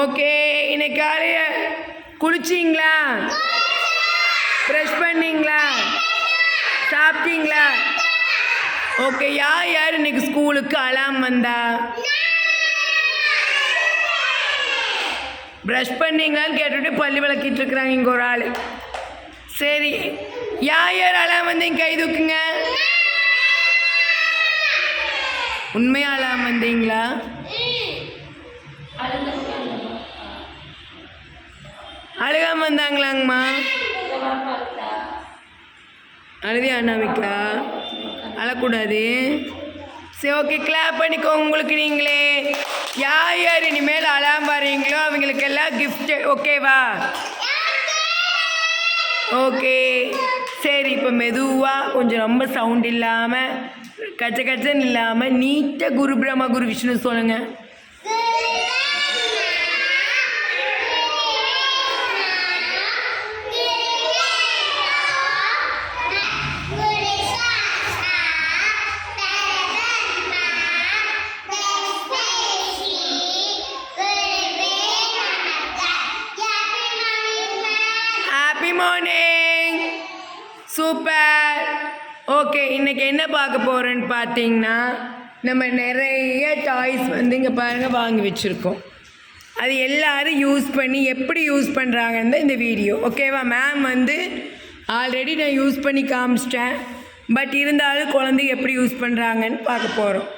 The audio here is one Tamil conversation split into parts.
ஓகே, இன்னைக்கு காலையில் குளிச்சிங்களா? ப்ரெஷ் பண்ணிங்களா? சாப்பிட்டீங்களா? ஓகே, யார் யார் இன்னைக்கு ஸ்கூலுக்கு அலாம் வந்தா? ப்ரஷ் பண்ணீங்களான்னு கேட்டுட்டு பல்லு விளக்கிட்டு இருக்கிறாங்க இங்கே ஒரு ஆள். சரி, யார் யார் அலாம் வந்தீங்க கை தூக்குங்க. உண்மையாக அலாம் வந்தீங்களா? அழுகாம வந்தாங்களாங்கம்மா? அழுதியா அண்ணாமிக்கா? அழக்கூடாது. சரி, ஓகே, கிளாப் பண்ணிக்கோங்க உங்களுக்கு நீங்களே. யார் யார் இனிமேல் அலாம் வரீங்களோ அவங்களுக்கெல்லாம் கிஃப்ட். ஓகேவா? ஓகே, சரி. இப்போ மெதுவாக கொஞ்சம் ரொம்ப சவுண்ட் இல்லாமல் கச்ச கச்சன்னு இல்லாமல் நீட்டாக குரு பிரம்மா குரு விஷ்ணு சொல்லுங்கள். Happy morning. சூப்பர். ஓகே, இன்றைக்கி என்ன பார்க்க போகிறோன்னு பார்த்தீங்கன்னா, நம்ம நிறைய டாய்ஸ் வந்து இங்கே பாருங்கள் வாங்கி வச்சுருக்கோம். அது எல்லோரும் யூஸ் பண்ணி எப்படி யூஸ் பண்ணுறாங்கன்னு தான் இந்த வீடியோ. ஓகேவா? மேம் வந்து ஆல்ரெடி நான் யூஸ் பண்ணி காமிச்சிட்டேன். பட் இருந்தாலும் குழந்தை எப்படி யூஸ் பண்ணுறாங்கன்னு பார்க்க போகிறோம்.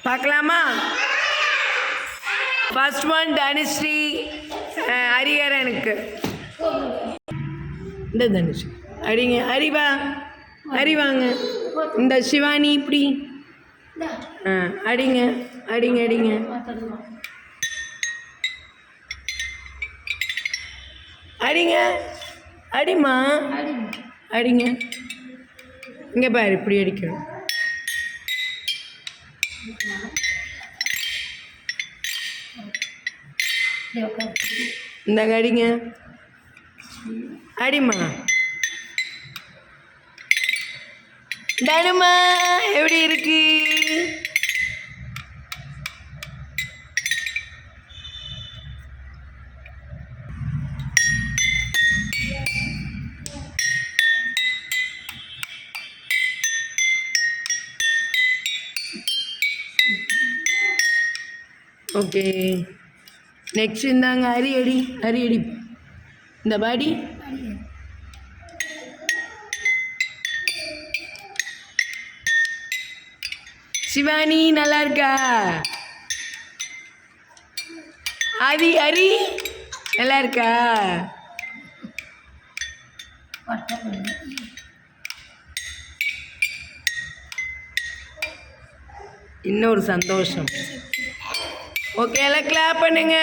பார்க்கலாமா? ஃபர்ஸ்ட் ஒன் தனுஸ்ரீ ஹரிஹரனுக்கு. இந்த தனுஷ் அடிங்க. அறிவா அறிவாங்க. இந்த சிவானி இப்படி அடிங்க அடிங்க அடிங்க. அடிங்க அடிமா அடிங்க. இங்கே பாரு, இப்படி அடிக்கணும். இந்த அடிங்க அடிமா. தனுமா எப்படி இருக்கு? ஓகே, நெக்ஸ்ட் இந்தாங்க. அரி அடி அரி அடி. இந்த பாடி சிவானி நல்லா இருக்கா? அரி அரி நல்லா இருக்கா? இன்னொரு சந்தோஷம். ஓகே, எல்லாம் கிளாப் பண்ணுங்க.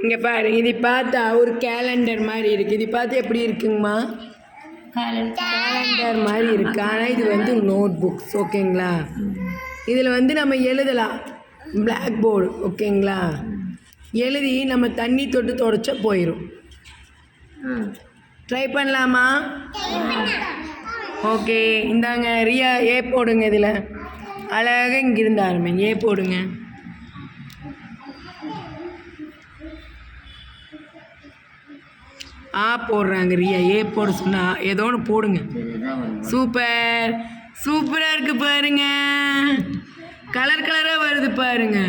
இங்கே பாரு, இது பார்த்தா ஒரு கேலண்டர் மாதிரி இருக்குது. இது பார்த்து எப்படி இருக்குங்கம்மா? கேலண்டர் மாதிரி இருக்குது. ஆனால் இது வந்து நோட் புக்ஸ். ஓகேங்களா? இதில் வந்து நம்ம எழுதலாம். Black board. ஓகேங்களா? எழுதி நம்ம தண்ணி தொட்டு தொடச்சா போயிடும். ட்ரை பண்ணலாமா? ஓகே, இந்தாங்க ரியா. ஏ போடுங்க. இதில் அழகாக இங்கிருந்து ஆரம்பிங்க. ஏ போடுங்க. போடுறாங்க ரியா. ஏ போட சொன்னா ஏதோ ஒன்று போடுங்க. சூப்பர். சூப்பராக இருக்குது பாருங்க. கலர் கலராக வருது பாருங்க.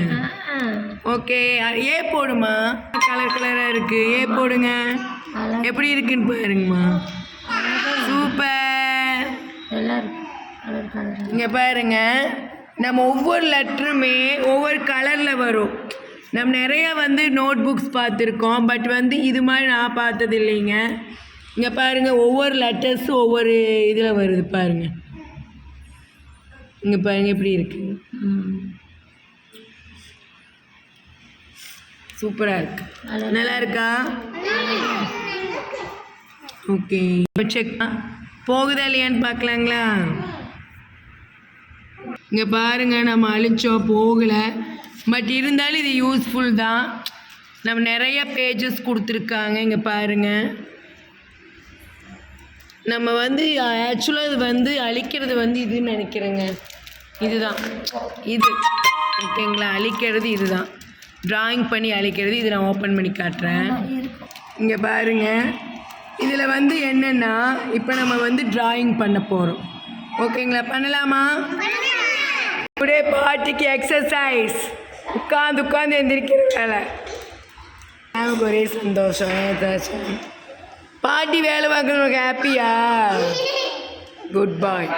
ஓகே, ஏ போடுமா. கலர் கலராக இருக்குது. ஏ போடுங்க. எப்படி இருக்குன்னு பாருங்கம்மா. சூப்பர். இங்கே பாருங்க, நம்ம ஒவ்வொரு லெட்டருமே ஒவ்வொரு கலரில் வரும். நம்ம நிறையா வந்து நோட் புக்ஸ் பார்த்துருக்கோம். பட் வந்து இது மாதிரி நான் பார்த்தது இல்லைங்க. இங்கே பாருங்கள், ஒவ்வொரு லெட்டர்ஸும் ஒவ்வொரு இதில் வருது பாருங்கள். இங்கே பாருங்கள் எப்படி இருக்குது. சூப்பராக இருக்கு. நல்லா இருக்கா? ஓகே, இப்போ செக் போகுதா இல்லையான்னு பார்க்கலாங்களா? இங்கே பாருங்கள், நம்ம அழிச்சோம், போகலை. பட் இருந்தாலும் இது யூஸ்ஃபுல் தான். நம்ம நிறைய பேஜஸ் கொடுத்துருக்காங்க. இங்கே பாருங்கள், நம்ம வந்து ஆக்சுவலாக இது வந்து அழிக்கிறது வந்து இதுன்னு நினைக்கிறேங்க. இதுதான் இது. ஓகேங்களா? அழிக்கிறது இதுதான், ட்ராயிங் பண்ணி அழிக்கிறது. இது நான் ஓப்பன் பண்ணி காட்டுறேன். இங்கே பாருங்க, இதில் வந்து என்னென்னா இப்போ நம்ம வந்து ட்ராயிங் பண்ண போகிறோம். ஓகேங்களா? பண்ணலாமா? இப்படியே பாட்டிக்கு எக்ஸசைஸ், உட்காந்து எந்திரிக்கிற வேலை. எனக்கு ஒரே சந்தோஷம். ஏதாச்சும் பாட்டி வேலை பார்க்குறவங்க ஹாப்பியா? குட் பாய்.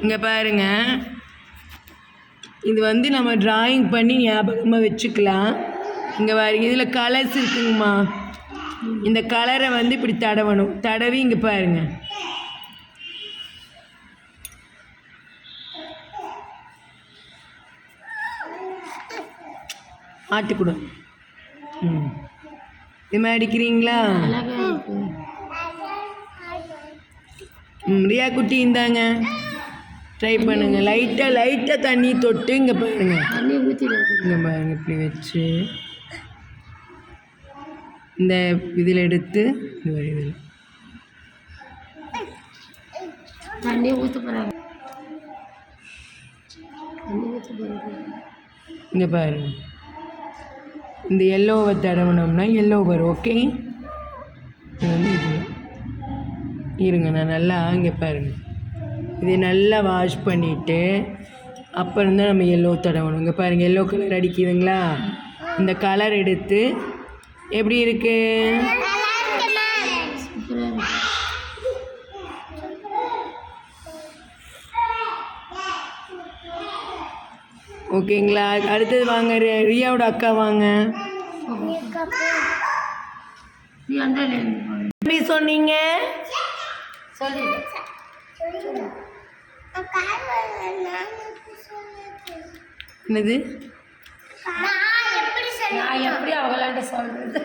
இங்கே பாருங்க, இது வந்து நம்ம ட்ராயிங் பண்ணி ஞாபகமாக வச்சுக்கலாம். இங்கே பாருங்க, இதில் கலர்ஸ் இருக்குங்கம்மா. இந்த கலரை வந்து இப்படி தடவணும். தடவி இங்கே பாருங்க, ஆட்டுக்குடு. இது மாதிரி அடிக்கிறீங்களா? ரியா குட்டி இந்தாங்க, ட்ரை பண்ணுங்க. லைட்டாக தண்ணி தொட்டு இங்கே பாருங்க, இங்கே பாருங்க, இப்படி வச்சு இந்த இதில் எடுத்து இதில் தண்ணி ஊற்ற போகிறாங்க. இங்கே பாருங்க, இந்த எல்லோவை தடவினோம்னா எல்லோ வரும். ஓகே, இது வந்து இது இருங்க, நான் நல்லா இங்கே பாருங்க, இதை நல்லா வாஷ் பண்ணிவிட்டு அப்புறம் தான் நம்ம எல்லோ தடவணும். இங்கே பாருங்கள், எல்லோ கலர் அடிக்குதுங்களா? இந்த கலர் எடுத்து எப்படி இருக்கு? ஓகேங்களா? அடுத்தது வாங்க, ரியாவோட அக்கா வாங்க. எப்படி சொன்னீங்க? என்னது? நான் எப்படி அவங்களாண்ட சொல்றது?